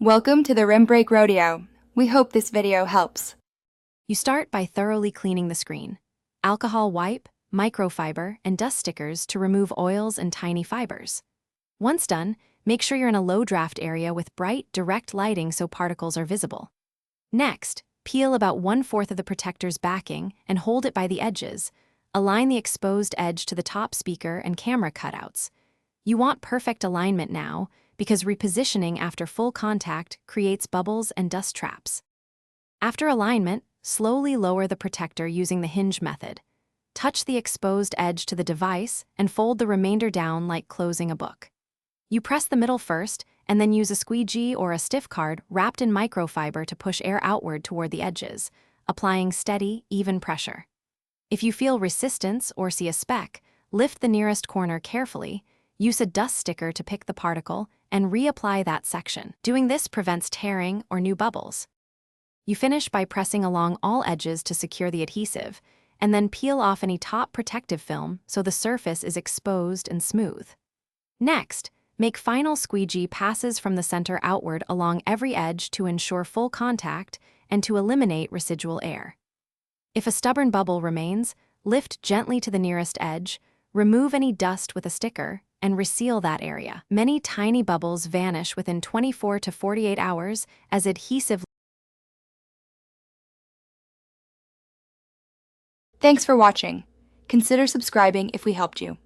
Welcome to the Rim Break Rodeo. We hope this video helps. You start by thoroughly cleaning the screen. Alcohol wipe, microfiber, and dust stickers to remove oils and tiny fibers. Once done, make sure you're in a low draft area with bright, direct lighting so particles are visible. Next, peel about 1/4 of the protector's backing and hold it by the edges. Align the exposed edge to the top speaker and camera cutouts. You want perfect alignment now, because repositioning after full contact creates bubbles and dust traps. After alignment, slowly lower the protector using the hinge method. Touch the exposed edge to the device and fold the remainder down like closing a book. You press the middle first and then use a squeegee or a stiff card wrapped in microfiber to push air outward toward the edges, applying steady, even pressure. If you feel resistance or see a speck, lift the nearest corner carefully, use a dust sticker to pick the particle, and reapply that section. Doing this prevents tearing or new bubbles. You finish by pressing along all edges to secure the adhesive, and then peel off any top protective film so the surface is exposed and smooth. Next, make final squeegee passes from the center outward along every edge to ensure full contact and to eliminate residual air. If a stubborn bubble remains, lift gently to the nearest edge, remove any dust with a sticker, and reseal that area. Many tiny bubbles vanish within 24 to 48 hours as adhesive. Thanks for watching. Consider subscribing if we helped you.